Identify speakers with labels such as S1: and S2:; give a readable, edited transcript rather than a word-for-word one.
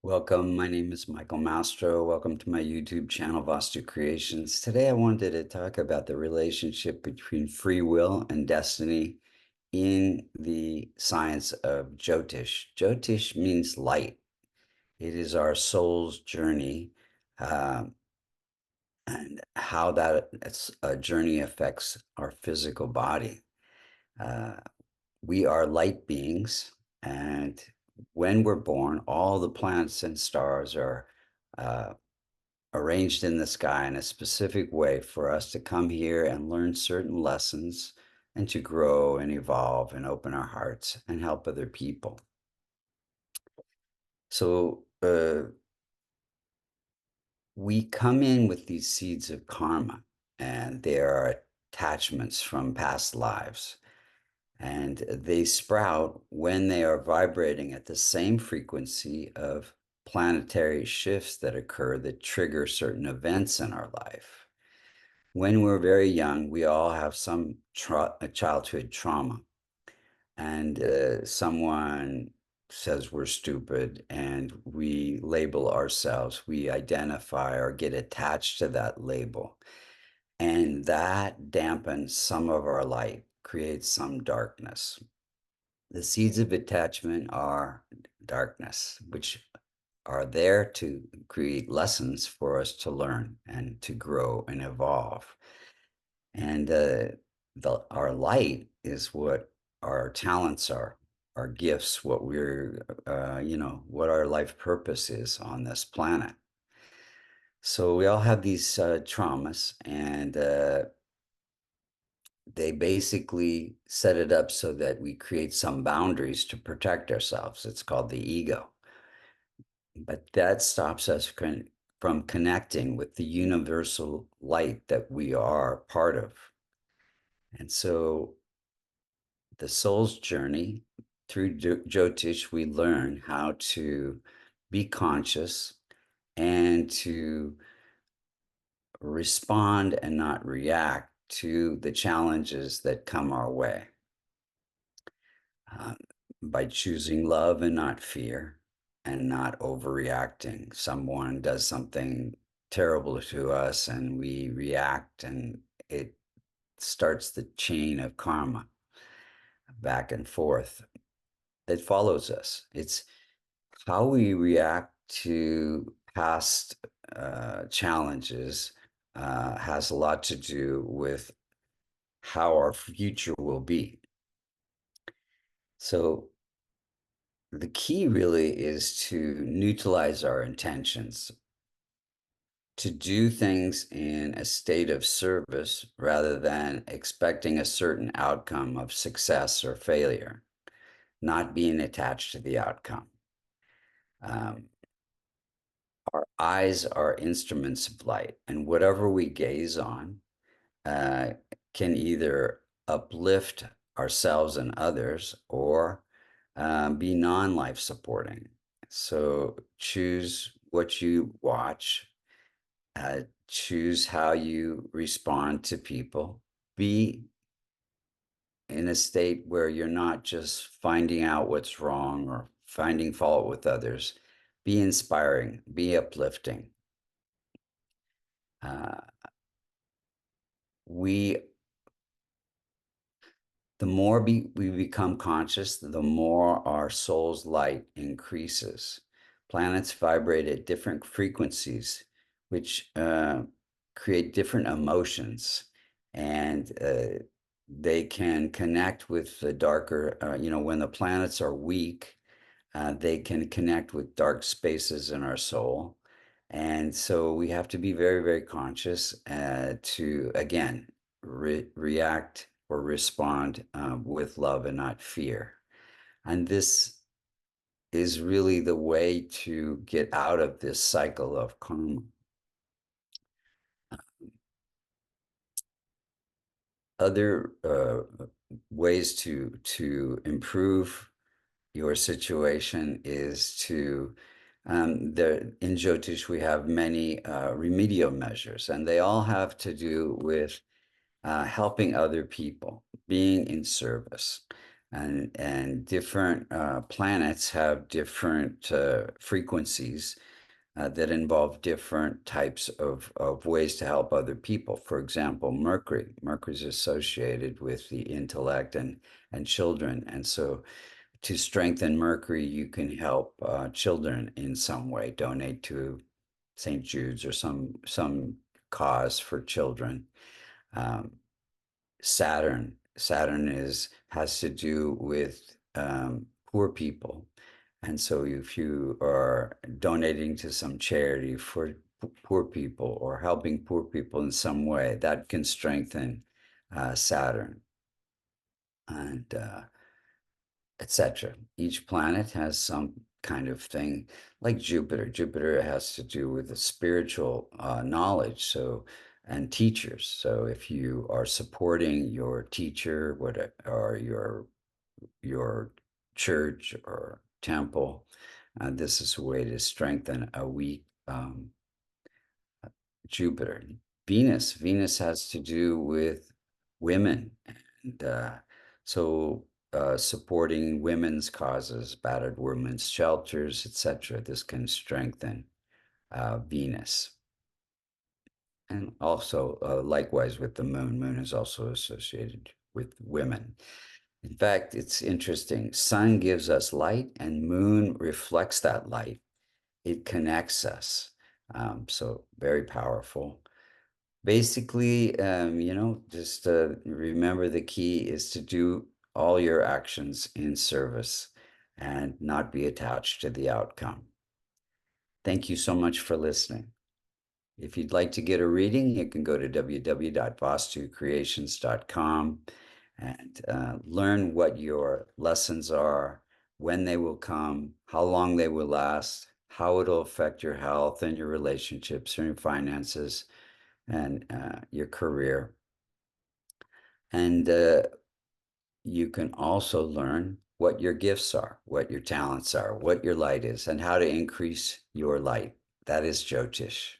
S1: Welcome. My name is Michael Mastro. Welcome to my YouTube channel, Vastu Creations. Today, I wanted to talk about the relationship between free will and destiny in the science of Jyotish. Jyotish means light. It is our soul's journey, uh, and how that journey affects our physical body. Uh, we are light beings, and when we're born, all the planets and stars are uh, arranged in the sky in a specific way for us to come here and learn certain lessons and to grow and evolve and open our hearts and help other people. So we come in with these seeds of karma, and they are attachments from past lives. And they sprout when they are vibrating at the same frequency of planetary shifts that occur that trigger certain events in our life. When we're very young, we all have some childhood trauma, and someone says we're stupid, and we label ourselves, we identify or get attached to that label. And that dampens some of our light, creates some darkness. The seeds of attachment are darkness, which are there to create lessons for us to learn and to grow and evolve. And our light is what our talents are, our gifts, what what our life purpose is on this planet. So we all have these traumas, and they basically set it up so that we create some boundaries to protect ourselves. It's called the ego. But that stops us from connecting with the universal light that we are part of. And so the soul's journey through Jyotish, we learn how to be conscious and to respond and not react to the challenges that come our way, uh, by choosing love and not fear, and not overreacting. Someone does something terrible to us and we react, and it starts the chain of karma back and forth that follows us. It's how we react to past challenges has a lot to do with how our future will be. So the key really is to neutralize our intentions, to do things in a state of service rather than expecting a certain outcome of success or failure, not being attached to the outcome. Um, our eyes are instruments of light, and whatever we gaze on uh, can either uplift ourselves and others, or be non-life supporting. So choose what you watch, choose how you respond to people, be in a state where you're not just finding out what's wrong or finding fault with others. Be inspiring, be uplifting. Uh, we The more we become conscious, the more our soul's light increases. Planets vibrate at different frequencies, which create different emotions, and they can connect with the darker, when the planets are weak, they can connect with dark spaces in our soul. And so we have to be very, very conscious to, again, react or respond with love and not fear. And this is really the way to get out of this cycle of karma. Other ways to improve your situation is to in Jyotish, we have many remedial measures, and they all have to do with helping other people, being in service. And different planets have different frequencies that involve different types of ways to help other people. For example, Mercury. Mercury is associated with the intellect and children. And so to strengthen Mercury, you can help children in some way, donate to St. Jude's or some cause for children. Um, Saturn is has to do with poor people. And so if you are donating to some charity for poor people or helping poor people in some way, that can strengthen Saturn and etc. Each planet has some kind of thing like Jupiter. Jupiter has to do with the spiritual knowledge, so and teachers. So if you are supporting your teacher, what or your church or temple, this is a way to strengthen a weak Jupiter. Venus has to do with women, and supporting women's causes, battered women's shelters, etc. This can strengthen Venus. And also, likewise with the moon. Moon is also associated with women. In fact, it's interesting. Sun gives us light, and moon reflects that light. It connects us. So very powerful. Basically, just remember the key is to do all your actions in service and not be attached to the outcome. Thank you so much for listening. If you'd like to get a reading, you can go to www.vastucreations.com and learn what your lessons are, when they will come, how long they will last, how it'll affect your health and your relationships and your finances and your career. And you can also learn what your gifts are, what your talents are, what your light is, and how to increase your light. That is Jyotish.